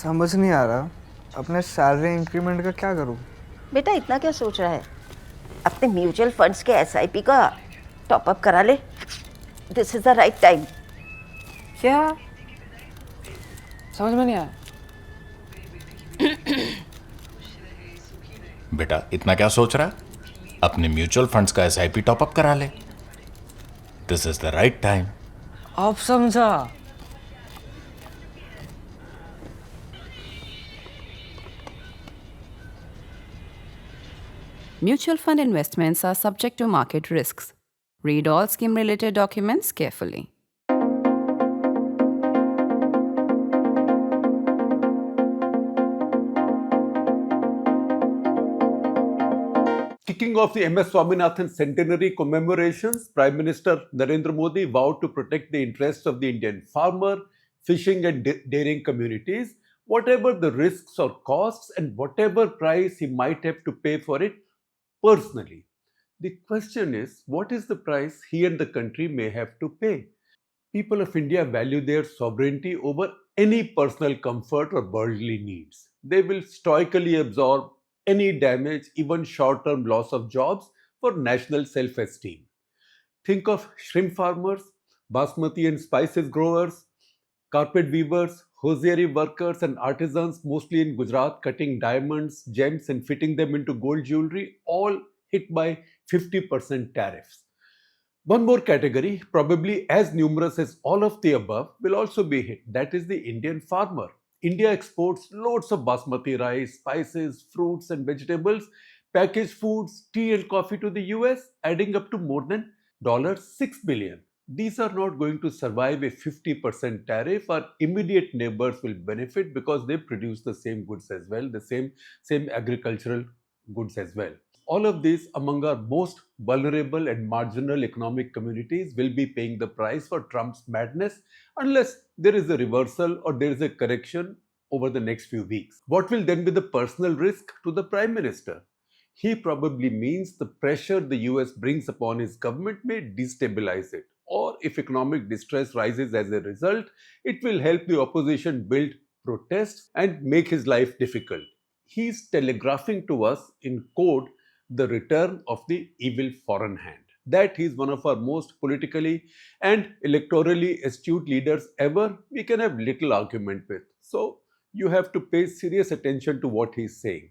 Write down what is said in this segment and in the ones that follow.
समझ नहीं आ रहा अपने सैलरी इंक्रीमेंट का क्या करूं। बेटा इतना क्या सोच रहा है? अपने म्यूचुअल फंड्स के एसआईपी का टॉप अप करा ले। This is the right time. क्या? समझ में नहीं आया। बेटा इतना क्या सोच रहा है? अपने म्यूचुअल फंड्स का एसआईपी टॉपअप करा ले। This is the right time. अब समझा। Mutual fund investments are subject to market risks. Read all scheme related documents carefully. Kicking off the MS Swaminathan centenary commemorations, Prime Minister Narendra Modi vowed to protect the interests of the Indian farmer, fishing and dairying communities, whatever the risks or costs and whatever price he might have to pay for it personally. The question is, what is the price he and the country may have to pay? People of India value their sovereignty over any personal comfort or worldly needs. They will stoically absorb any damage, even short-term loss of jobs, for national self-esteem. Think of shrimp farmers, basmati and spices growers, carpet weavers, hosiery workers and artisans, mostly in Gujarat, cutting diamonds, gems and fitting them into gold jewelry, all hit by 50% tariffs. One more category, probably as numerous as all of the above, will also be hit. That is the Indian farmer. India exports loads of basmati rice, spices, fruits and vegetables, packaged foods, tea and coffee to the US, adding up to more than $6 billion. These are not going to survive a 50% tariff. Our immediate neighbors will benefit because they produce the same goods as well, the same agricultural goods as well. All of these among our most vulnerable and marginal economic communities will be paying the price for Trump's madness unless there is a reversal or there is a correction over the next few weeks. What will then be the personal risk to the Prime Minister? He probably means the pressure the US brings upon his government may destabilize it. Or if economic distress rises as a result, it will help the opposition build protests and make his life difficult. He's telegraphing to us in code the return of the evil foreign hand. That he's one of our most politically and electorally astute leaders ever, we can have little argument with. So you have to pay serious attention to what he's saying.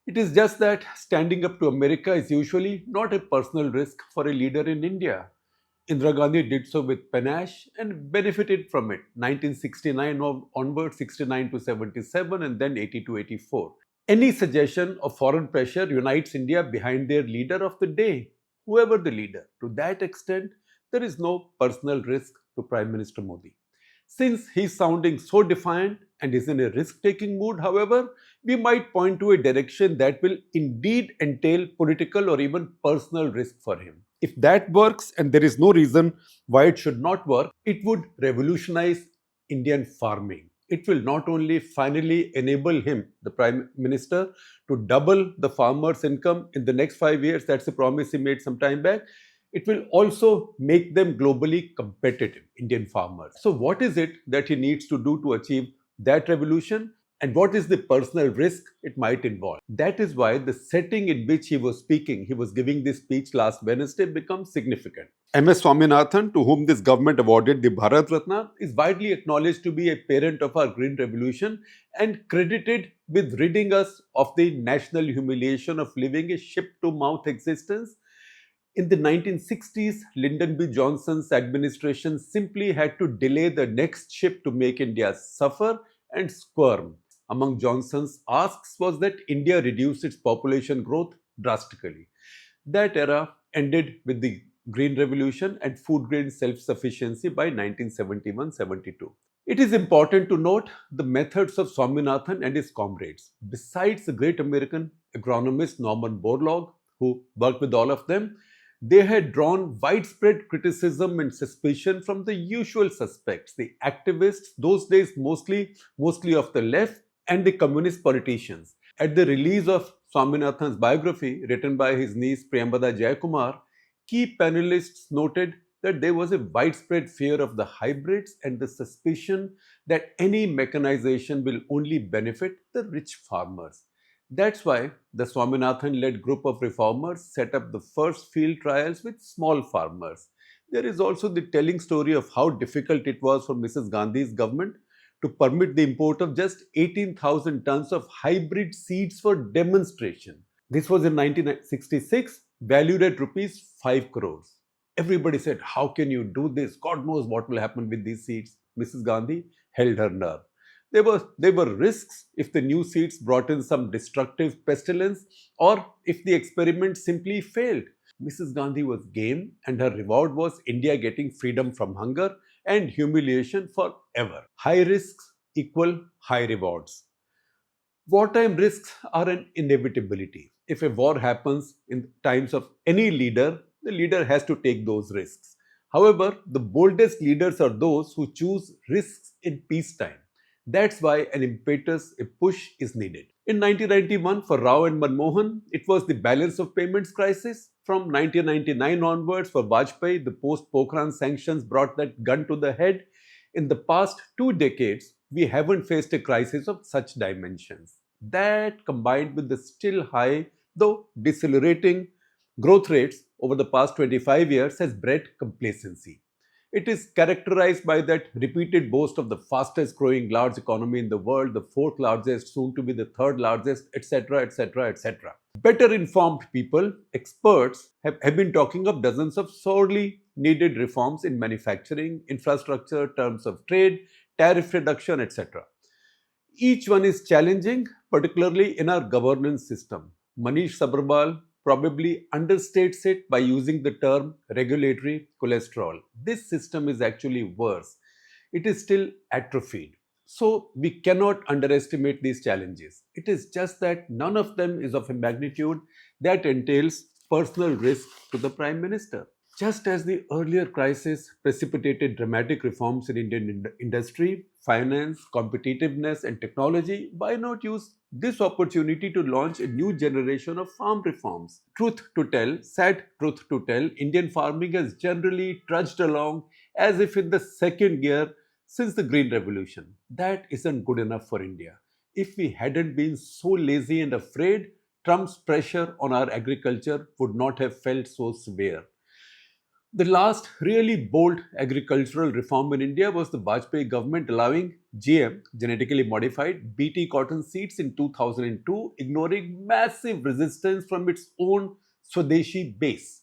It is just that standing up to America is usually not a personal risk for a leader in India. Indira Gandhi did so with panache and benefited from it. 1969 onward, 69 to 77 and then 80 to 84. Any suggestion of foreign pressure unites India behind their leader of the day, whoever the leader. To that extent, there is no personal risk to Prime Minister Modi. Since he's sounding so defiant and is in a risk-taking mood, however, we might point to a direction that will indeed entail political or even personal risk for him. If that works, and there is no reason why it should not work, it would revolutionize Indian farming. It will not only finally enable him, the Prime Minister, to double the farmers' income in the next 5 years. That's a promise he made some time back. It will also make them globally competitive, Indian farmers. So what is it that he needs to do to achieve that revolution? And what is the personal risk it might involve? That is why the setting in which he was speaking, he was giving this speech last Wednesday, becomes significant. MS Swaminathan, to whom this government awarded the Bharat Ratna, is widely acknowledged to be a parent of our Green Revolution and credited with ridding us of the national humiliation of living a ship-to-mouth existence. In the 1960s, Lyndon B. Johnson's administration simply had to delay the next ship to make India suffer and squirm. Among Johnson's asks was that India reduce its population growth drastically. That era ended with the Green Revolution and food grain self-sufficiency by 1971-72. It is important to note the methods of Swaminathan and his comrades. Besides the great American agronomist Norman Borlaug, who worked with all of them, they had drawn widespread criticism and suspicion from the usual suspects, the activists, those days mostly of the left, and the communist politicians. At the release of Swaminathan's biography, written by his niece Priyambada Jayakumar, key panelists noted that there was a widespread fear of the hybrids and the suspicion that any mechanization will only benefit the rich farmers. That's why the Swaminathan led group of reformers set up the first field trials with small farmers. There is also the telling story of how difficult it was for Mrs. Gandhi's government to permit the import of just 18,000 tons of hybrid seeds for demonstration. This was in 1966, valued at rupees 5 crores. Everybody said, how can you do this? God knows what will happen with these seeds. Mrs. Gandhi held her nerve. There were risks if the new seeds brought in some destructive pestilence or if the experiment simply failed. Mrs. Gandhi was game, and her reward was India getting freedom from hunger and humiliation forever. High risks equal high rewards. Wartime risks are an inevitability. If a war happens in times of any leader, the leader has to take those risks. However, the boldest leaders are those who choose risks in peacetime. That's why an impetus, a push is needed. In 1991, for Rao and Manmohan, it was the balance of payments crisis. From 1999 onwards, for Vajpayee, the post-Pokhran sanctions brought that gun to the head. In the past 2 decades, we haven't faced a crisis of such dimensions. That, combined with the still high, though decelerating, growth rates over the past 25 years, has bred complacency. It is characterized by that repeated boast of the fastest growing large economy in the world, the fourth largest, soon to be the third largest, etc., etc., etc. Better informed people, experts, have been talking of dozens of sorely needed reforms in manufacturing, infrastructure, terms of trade, tariff reduction, etc. Each one is challenging, particularly in our governance system. Manish Sabharwal probably understates it by using the term regulatory cholesterol. This system is actually worse. It is still atrophied. So we cannot underestimate these challenges. It is just that none of them is of a magnitude that entails personal risk to the Prime Minister. Just as the earlier crisis precipitated dramatic reforms in Indian industry, finance, competitiveness, and technology, why not use this opportunity to launch a new generation of farm reforms? Truth to tell, sad truth to tell, Indian farming has generally trudged along as if in the second gear since the Green Revolution. That isn't good enough for India. If we hadn't been so lazy and afraid, Trump's pressure on our agriculture would not have felt so severe. The last really bold agricultural reform in India was the Vajpayee government allowing GM, genetically modified, BT cotton seeds in 2002, ignoring massive resistance from its own Swadeshi base.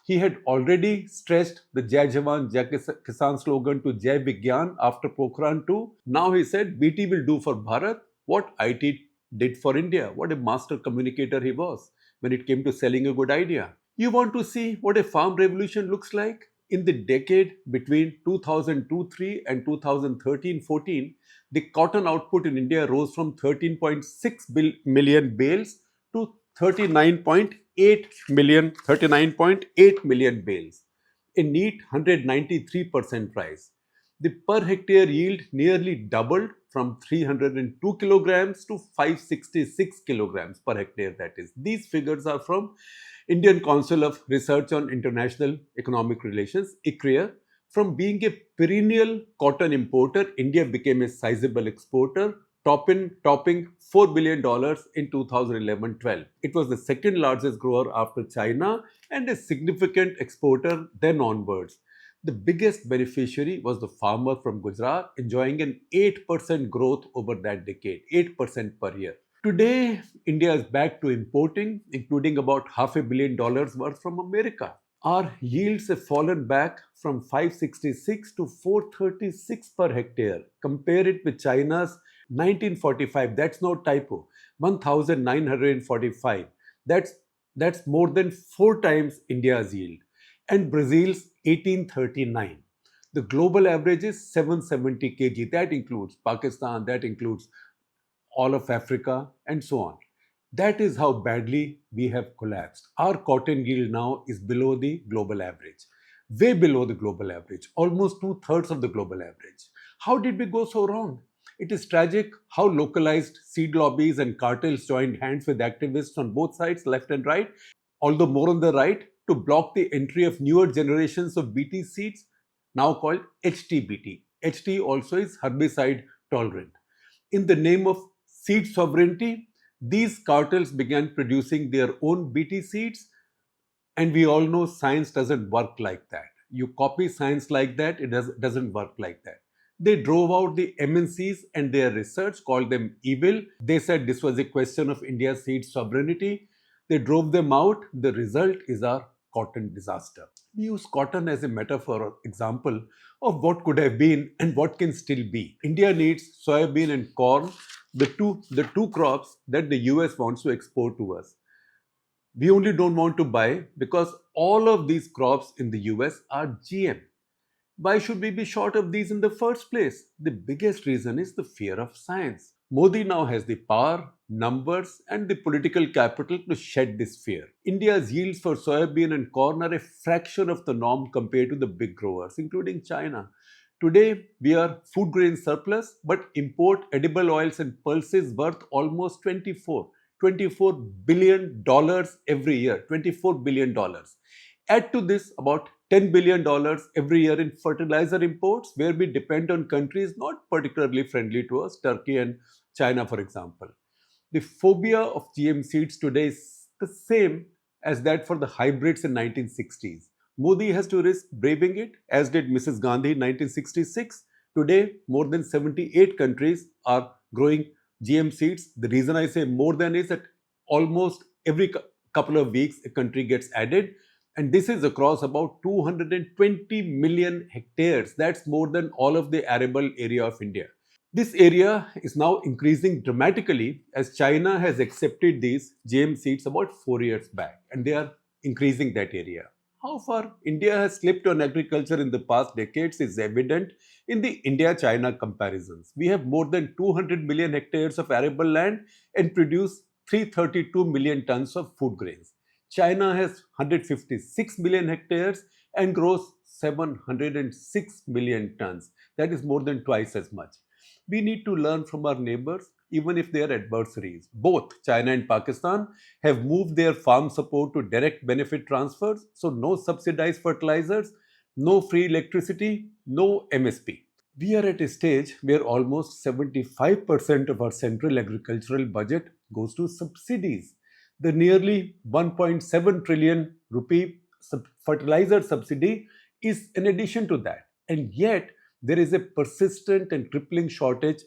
He had already stressed the Jai Jawan, Jai Kisan slogan to Jai Vigyan after Pokhran 2. Now he said BT will do for Bharat what IT did for India. What a master communicator he was when it came to selling a good idea. You want to see what a farm revolution looks like? In the decade between 2002-3 and 2013-14, the cotton output in India rose from 13.6 million bales to 39.8 million bales, a neat 193% rise. The per hectare yield nearly doubled from 302 kilograms to 566 kilograms per hectare, that is. These figures are from Indian Council of Research on International Economic Relations, ICRIER. From being a perennial cotton importer, India became a sizable exporter, topping $4 billion in 2011-12. It was the second largest grower after China and a significant exporter then onwards. The biggest beneficiary was the farmer from Gujarat, enjoying an 8% growth over that decade, 8% per year. Today, India is back to importing, including about $500 million worth from America. Our yields have fallen back from 566 to 436 per hectare. Compare it with China's 1945, that's no typo, 1945. That's more than 4 times India's yield. And Brazil's 1839. The global average is 770 kg. That includes Pakistan, that includes all of Africa, and so on. That is how badly we have collapsed. Our cotton yield now is below the global average, way below the global average, almost 2/3 of the global average. How did we go so wrong? It is tragic how localized seed lobbies and cartels joined hands with activists on both sides, left and right, although more on the right, to block the entry of newer generations of Bt seeds, now called HT-Bt. HT also is herbicide tolerant. In the name of seed sovereignty, these cartels began producing their own Bt seeds, and we all know science doesn't work like that. You copy science like that, it doesn't work like that. They drove out the MNCs and their research, called them evil. They said this was a question of India's seed sovereignty. They drove them out. The result is our cotton disaster. We use cotton as a metaphor or example of what could have been and what can still be. India needs soybean and corn, the two crops that the US wants to export to us. We only don't want to buy because all of these crops in the US are GM. Why should we be short of these in the first place? The biggest reason is the fear of science. Modi now has the power, numbers, and the political capital to shed this fear. India's yields for soybean and corn are a fraction of the norm compared to the big growers, including China. Today, we are food grain surplus, but import edible oils and pulses worth almost $24 billion every year. $24 billion. Add to this about $10 billion every year in fertilizer imports, where we depend on countries not particularly friendly to us, Turkey and China, for example. The phobia of GM seeds today is the same as that for the hybrids in 1960s. Modi has to risk braving it, as did Mrs. Gandhi in 1966. Today, more than 78 countries are growing GM seeds. The reason I say more than is that almost every couple of weeks a country gets added. And this is across about 220 million hectares. That's more than all of the arable area of India. This area is now increasing dramatically as China has accepted these GM seeds about 4 years back, and they are increasing that area. How far India has slipped on agriculture in the past decades is evident in the India-China comparisons. We have more than 200 million hectares of arable land and produce 332 million tons of food grains. China has 156 million hectares and grows 706 million tons. That is more than twice as much. We need to learn from our neighbors, even if they are adversaries. Both China and Pakistan have moved their farm support to direct benefit transfers, so no subsidized fertilizers, no free electricity, no MSP. We are at a stage where almost 75% of our central agricultural budget goes to subsidies. The nearly 1.7 trillion rupee fertilizer subsidy is in addition to that. And yet, there is a persistent and crippling shortage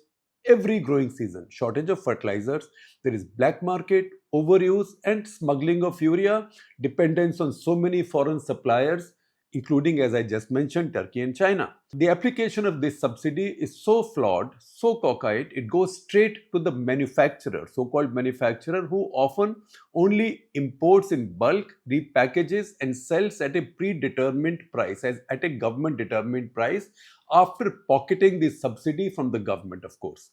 every growing season. Shortage of fertilizers, there is black market, overuse and smuggling of urea, dependence on so many foreign suppliers, including, as I just mentioned, Turkey and China. The application of this subsidy is so flawed, so cockeyed, it goes straight to the manufacturer, so-called manufacturer, who often only imports in bulk, repackages and sells at a predetermined price, as at a government-determined price, after pocketing the subsidy from the government, of course.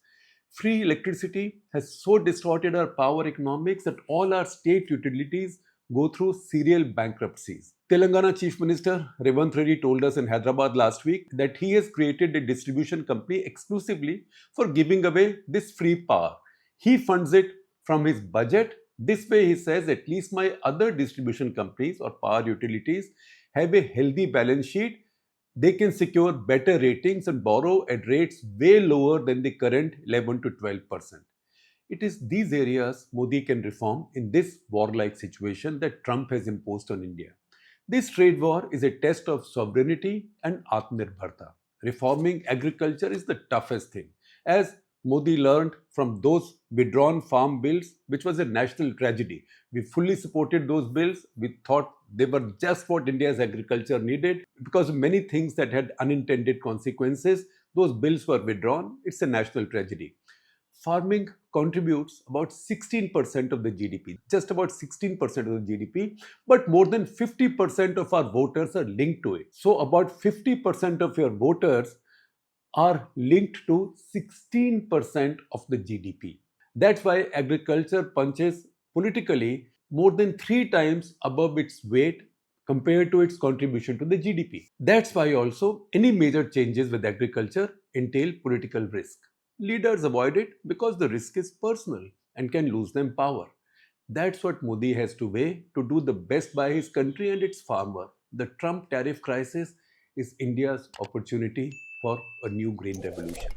Free electricity has so distorted our power economics that all our state utilities go through serial bankruptcies. Telangana Chief Minister Revanth Reddy told us in Hyderabad last week that he has created a distribution company exclusively for giving away this free power. He funds it from his budget. This way, he says, at least my other distribution companies or power utilities have a healthy balance sheet. They can secure better ratings and borrow at rates way lower than the current 11 to 12%. It is these areas Modi can reform in this warlike situation that Trump has imposed on India. This trade war is a test of sovereignty and Atmanirbharta. Reforming agriculture is the toughest thing, as Modi learned from those withdrawn farm bills, which was a national tragedy. We fully supported those bills. We thought they were just what India's agriculture needed. Because of many things that had unintended consequences, those bills were withdrawn. It's a national tragedy. Farming contributes about 16% of the GDP, just about 16% of the GDP, but more than 50% of our voters are linked to it. So about 50% of your voters are linked to 16% of the GDP. That's why agriculture punches politically more than 3 times above its weight compared to its contribution to the GDP. That's why also any major changes with agriculture entail political risk. Leaders avoid it because the risk is personal and can lose them power. That's what Modi has to weigh to do the best by his country and its farmer. The Trump tariff crisis is India's opportunity for a new green revolution.